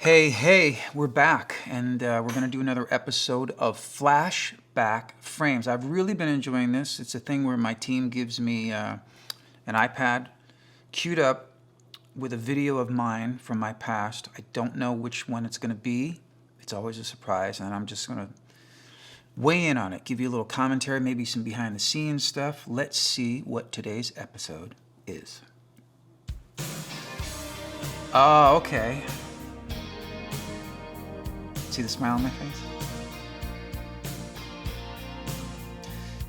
Hey, we're back, and we're going to do another episode of Flashback Frames. I've really been enjoying this. It's a thing where my team gives me an iPad queued up with a video of mine from my past. I don't know which one it's going to be. It's always a surprise, and I'm just going to weigh in on it, give you a little commentary, maybe some behind-the-scenes stuff. Let's see what today's episode is. Oh, okay. See the smile on my face?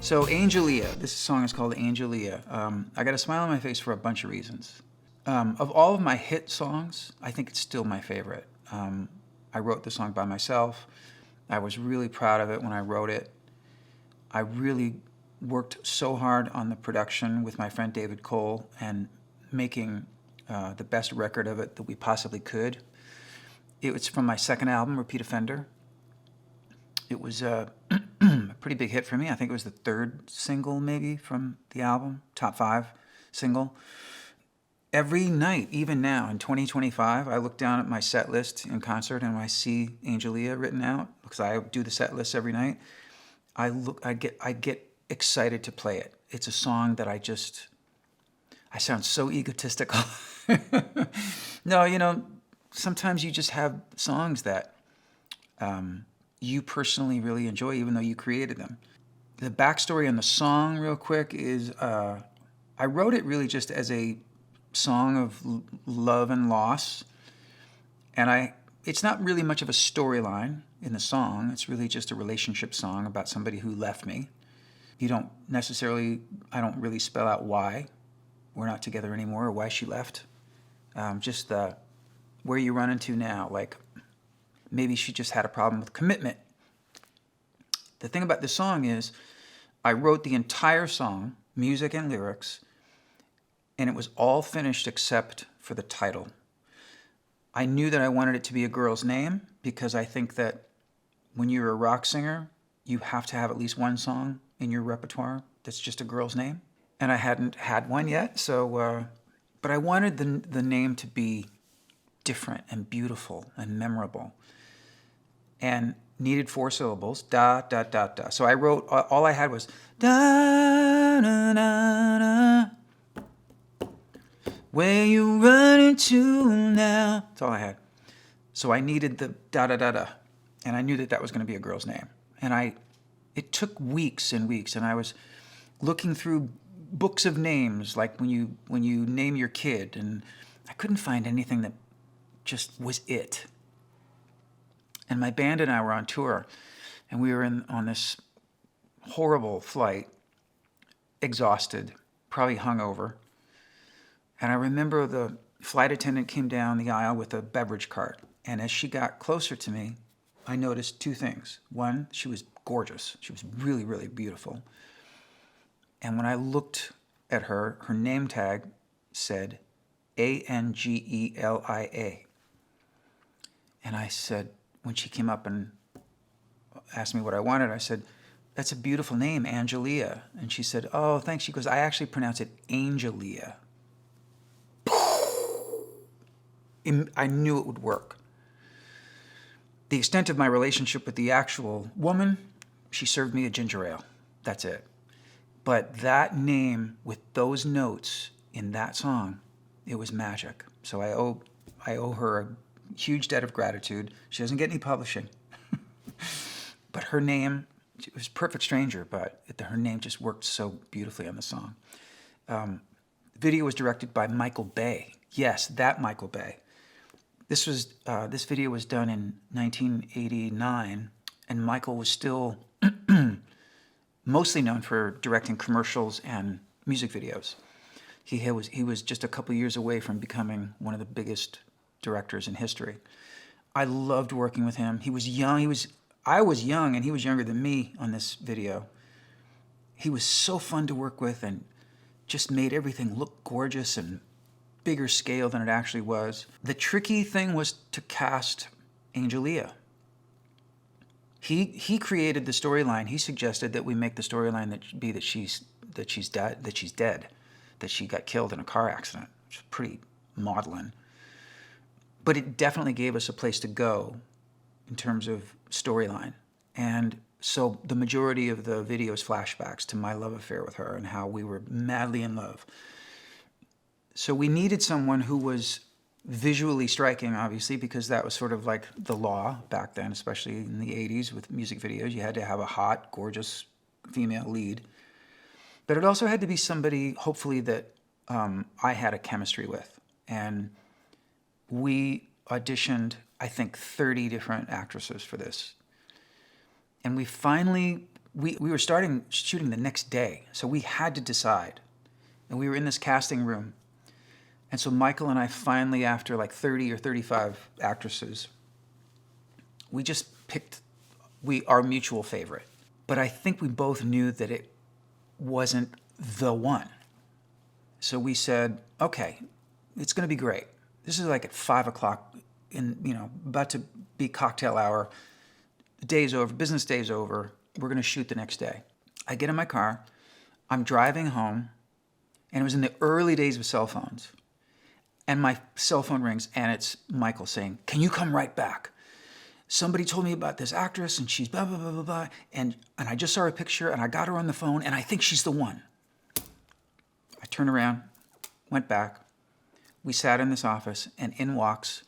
So Angelia, this song is called Angelia. I got a smile on my face for a bunch of reasons. Of all of my hit songs, I think it's still my favorite. I wrote the song by myself. I was really proud of it when I wrote it. I really worked so hard on the production with my friend David Cole and making the best record of it that we possibly could. It was from my second album, Repeat Offender. It was a pretty big hit for me. I think it was the third single maybe from the album, top 5 single. Every night, even now in 2025, I look down at my set list in concert and I see Angelia written out because I do the set list every night. I get excited to play it. It's a song that I sound so egotistical. No, sometimes you just have songs that you personally really enjoy, even though you created them. The backstory on the song, real quick, is I wrote it really just as a song of love and loss. And it's not really much of a storyline in the song. It's really just a relationship song about somebody who left me. I don't really spell out why we're not together anymore or why she left. Just where you run into now, like maybe she just had a problem with commitment. The thing about this song is I wrote the entire song, music and lyrics, and it was all finished except for the title. I knew that I wanted it to be a girl's name because I think that when you're a rock singer, you have to have at least one song in your repertoire that's just a girl's name. And I hadn't had one yet, but I wanted the name to be different and beautiful and memorable, and needed 4 syllables, da, da, da, da. So I wrote, all I had was da, da, da, da, where you run into now. That's all I had. So I needed the da, da, da, da, and I knew that was going to be a girl's name. And it took weeks and weeks, and I was looking through books of names, like when you name your kid, and I couldn't find anything that just was it. And my band and I were on tour, and we were on this horrible flight, exhausted, probably hungover. And I remember the flight attendant came down the aisle with a beverage cart, and as she got closer to me, I noticed 2 things. One, she was gorgeous. She was really, really beautiful. And when I looked at her name tag said Angelia. And I said, when she came up and asked me what I wanted, I said, "That's a beautiful name, Angelia." And she said, "Oh, thanks." She goes, "I actually pronounce it Angelia." I knew it would work. The extent of my relationship with the actual woman, she served me a ginger ale. That's it. But that name with those notes in that song, it was magic. So I owe her a huge debt of gratitude. She doesn't get any publishing. But her name, it was Perfect Stranger, but her name just worked so beautifully on the song. The video was directed by Michael Bay. Yes, that Michael Bay. This video was done in 1989, and Michael was still mostly known for directing commercials and music videos. He was just a couple years away from becoming one of the biggest directors in history. I loved working with him. He was young. I was young, and he was younger than me on this video. He was so fun to work with and just made everything look gorgeous and bigger scale than it actually was. The tricky thing was to cast Angelia. He created the storyline. He suggested that we make the storyline that she's dead, that she got killed in a car accident, which is pretty maudlin. But it definitely gave us a place to go in terms of storyline. And so the majority of the video is flashbacks to my love affair with her and how we were madly in love. So we needed someone who was visually striking, obviously, because that was sort of like the law back then, especially in the 80s with music videos. You had to have a hot, gorgeous female lead. But it also had to be somebody, hopefully, that I had a chemistry with. And we auditioned, I think, 30 different actresses for this. And we finally, we were starting shooting the next day, so we had to decide. And we were in this casting room. And so Michael and I finally, after like 30 or 35 actresses, we just picked our mutual favorite. But I think we both knew that it wasn't the one. So we said, okay, it's going to be great. This is like at 5 o'clock, about to be cocktail hour. The day's over, business day's over. We're going to shoot the next day. I get in my car. I'm driving home, and it was in the early days of cell phones. And my cell phone rings, and it's Michael saying, "Can you come right back? Somebody told me about this actress, and she's blah, blah, blah, blah, blah. And I just saw her picture, and I got her on the phone, and I think she's the one." I turned around, went back. We sat in this office, and in walks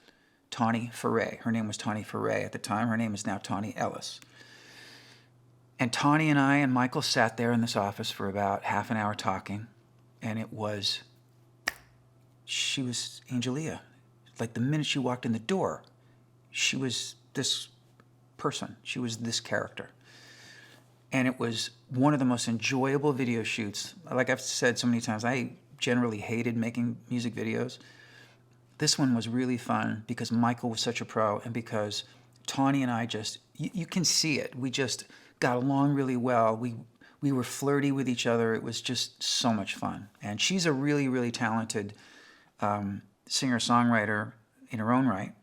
Tawny Ellis. Her name was Tawny Ellis at the time. Her name is now Tawny Ellis. And Tawny and I and Michael sat there in this office for about half an hour talking, and she was Angelia. Like the minute she walked in the door, she was this person. She was this character. And it was one of the most enjoyable video shoots. Like I've said so many times, I generally hated making music videos. This one was really fun because Michael was such a pro and because Tawny and I just, you can see it. We just got along really well. We were flirty with each other. It was just so much fun. And she's a really, really talented singer-songwriter in her own right.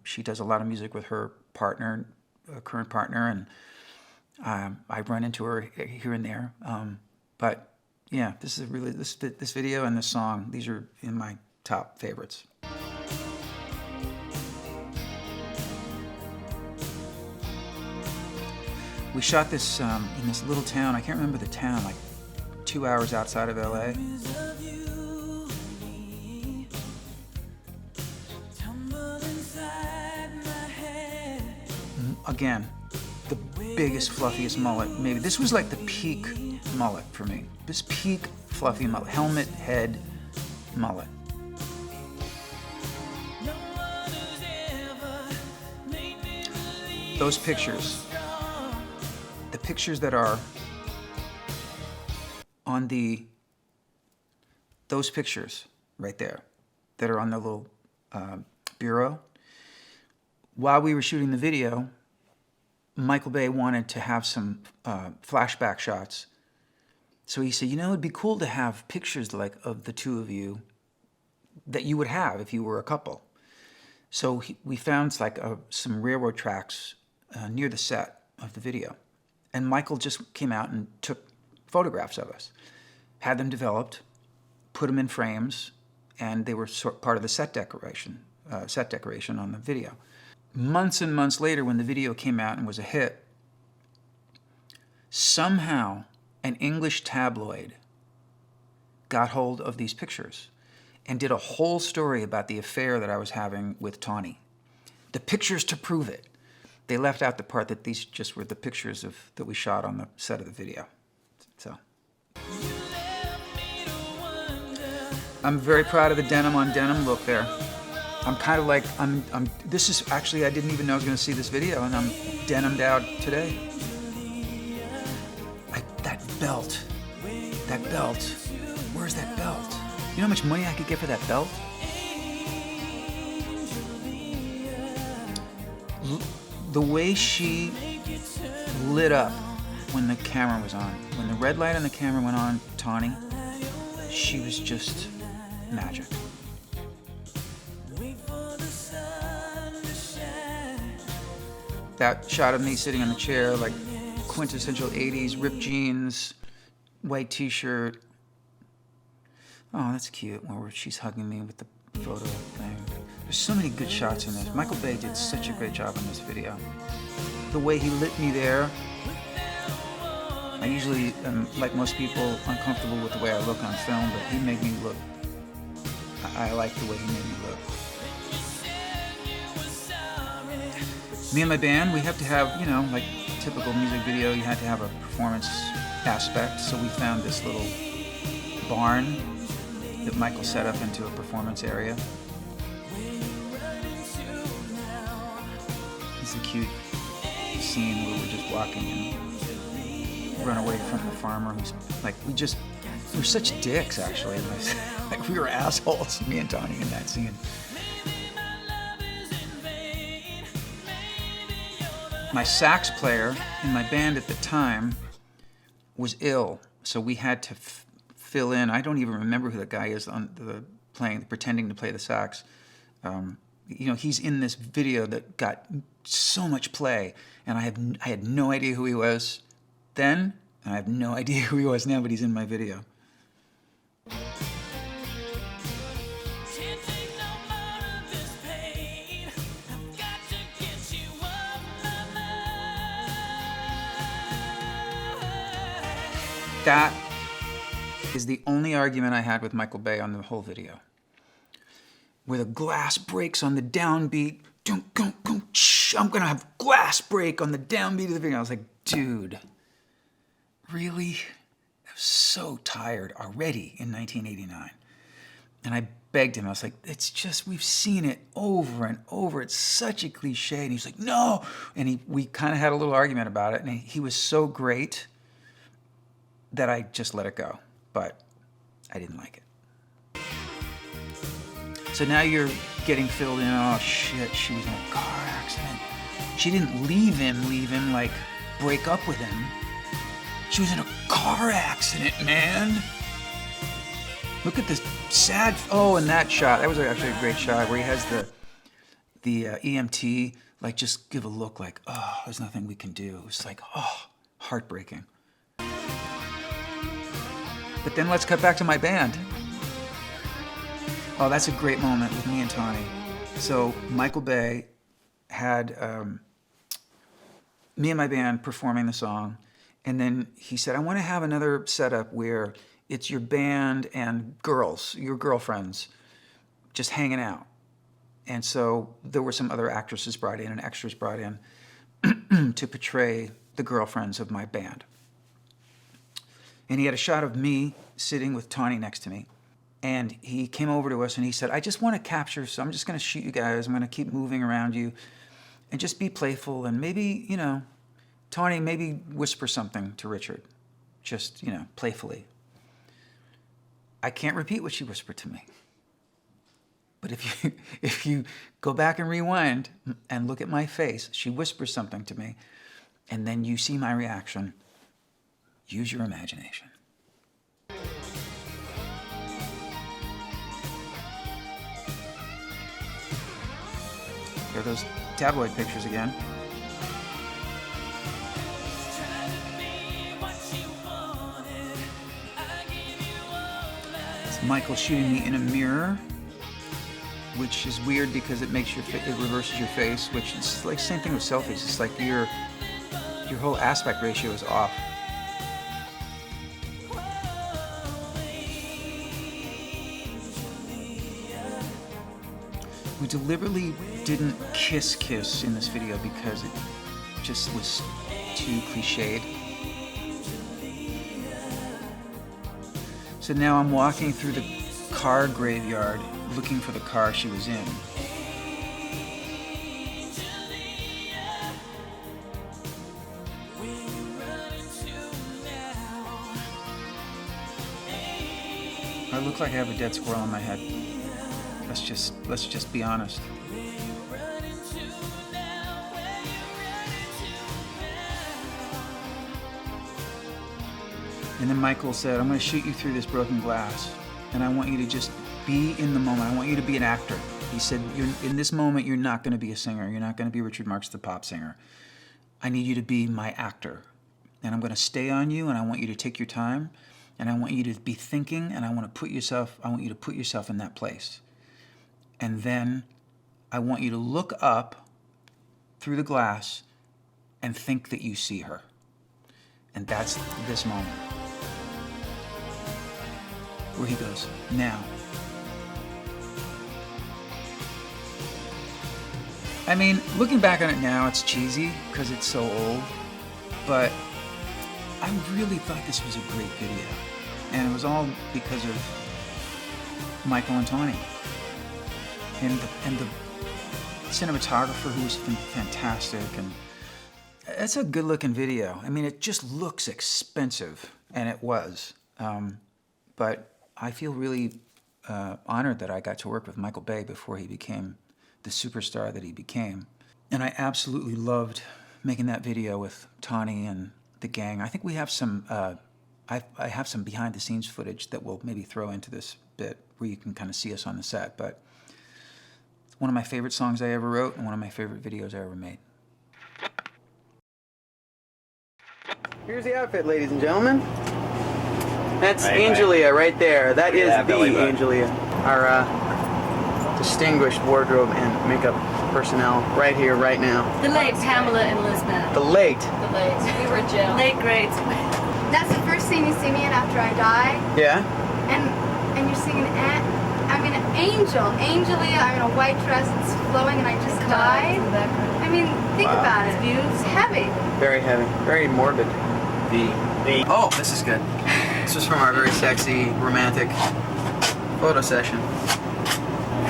She does a lot of music with her partner, current partner, and I run into her here and there. But yeah, this is really this video and this song. These are in my top favorites. We shot this in this little town. I can't remember the town, like 2 hours outside of LA. Again, the biggest, fluffiest mullet. Maybe this was like the peak mullet for me. This peak fluffy mullet, helmet, head, mullet. Those pictures, the pictures that are on those pictures right there, that are on the little bureau. While we were shooting the video, Michael Bay wanted to have some flashback shots. So he said, it'd be cool to have pictures like of the two of you that you would have if you were a couple. So we found like some railroad tracks near the set of the video. And Michael just came out and took photographs of us, had them developed, put them in frames, and they were part of the set decoration on the video. Months and months later, when the video came out and was a hit, somehow an English tabloid got hold of these pictures and did a whole story about the affair that I was having with Tawny. The pictures to prove it. They left out the part that these just were the pictures that we shot on the set of the video. So I'm very proud of the denim-on-denim look there. I'm kind of like, this is actually, I didn't even know I was going to see this video, and I'm denimed out today. That belt, where's that belt? You know how much money I could get for that belt? The way she lit up when the camera was on, when the red light on the camera went on, Tawny, she was just magic. That shot of me sitting on the chair, like quintessential 80s, ripped jeans, white t-shirt. Oh, that's cute, where she's hugging me with the photo thing. There's so many good shots in this. Michael Bay did such a great job in this video. The way he lit me there, I usually am, like most people, uncomfortable with the way I look on film, but he made me look, I like the way he made me look. Me and my band, we have to have, you know, like typical music video, you had to have a performance aspect, so we found this little barn that Michael set up into a performance area. It's a cute scene where we're just walking and run away from the farmer who's like, we were such dicks actually. Like we were assholes, me and Tawny in that scene. My sax player in my band at the time was ill, so we had to fill in. I don't even remember who the guy is on the pretending to play the sax. You know, he's in this video that got so much play, and I had no idea who he was then, and I have no idea who he was now, but he's in my video. That is the only argument I had with Michael Bay on the whole video. Where the glass breaks on the downbeat. I'm gonna have glass break on the downbeat of the video. I was like, dude, really? I was so tired already in 1989. And I begged him, I was like, it's just, we've seen it over and over. It's such a cliche. And he's like, no. And we kind of had a little argument about it. And he was so great that I just let it go, but I didn't like it. So now you're getting filled in, oh shit, she was in a car accident. She didn't leave him, like break up with him. She was in a car accident, man. Look at this sad, oh, and that shot, that was actually a great shot where he has the EMT, like just give a look like, oh, there's nothing we can do. It's like, oh, heartbreaking. But then let's cut back to my band. Oh, that's a great moment with me and Tawny. So Michael Bay had me and my band performing the song, and then he said, I want to have another setup where it's your band and girls, your girlfriends, just hanging out. And so there were some other actresses brought in and extras brought in to portray the girlfriends of my band. And he had a shot of me sitting with Tawny next to me. And he came over to us and he said, I just want to capture, so I'm just going to shoot you guys. I'm going to keep moving around you and just be playful. And maybe, you know, Tawny, maybe whisper something to Richard. Just, you know, playfully. I can't repeat what she whispered to me. But if you go back and rewind and look at my face, she whispers something to me. And then you see my reaction. Use your imagination. There are those tabloid pictures again. It's Michael shooting me in a mirror, which is weird because it makes it reverses your face, which is like same thing with selfies. It's like your whole aspect ratio is off. We deliberately didn't kiss in this video because it just was too cliched. So now I'm walking through the car graveyard looking for the car she was in. I look like I have a dead squirrel on my head. Let's just be honest. And then Michael said, I'm going to shoot you through this broken glass, and I want you to just be in the moment. I want you to be an actor. He said, in this moment, you're not going to be a singer. You're not going to be Richard Marx, the pop singer. I need you to be my actor. And I'm going to stay on you, and I want you to take your time, and I want you to be thinking, and I want you to put yourself in that place. and then I want you to look up through the glass and think that you see her. And that's this moment. Where he goes, now. I mean, looking back on it now, it's cheesy because it's so old, but I really thought this was a great video. And it was all because of Michael and Tawny. And the cinematographer, who was fantastic, and it's a good looking video. I mean, it just looks expensive, and it was. But I feel really honored that I got to work with Michael Bay before he became the superstar that he became. And I absolutely loved making that video with Tawny and the gang. I think we have some, I have some behind the scenes footage that we'll maybe throw into this bit where you can kind of see us on the set. But it's one of my favorite songs I ever wrote and one of my favorite videos I ever made. Here's the outfit, ladies and gentlemen. That's Angelia right there. That is the Angelia. Our distinguished wardrobe and makeup personnel right here, right now. The late Pamela and Elizabeth. The late. The late. We were Jill. Late great. That's the first scene you see me in after I die. Yeah? And you're singing I'm an angel. Angelia, I'm in a white dress, it's flowing, and I just died. I mean, think about it. It's heavy. Very heavy. Very morbid. Oh, this is good. This was from our very sexy, romantic photo session.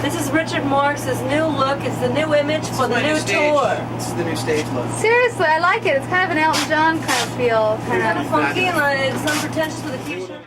This is Richard Marx's new look. It's the new image for the new tour. This is the new stage look. Seriously, I like it. It's kind of an Elton John kind of feel. Kind of funky and it's unpretentious with a t-shirt.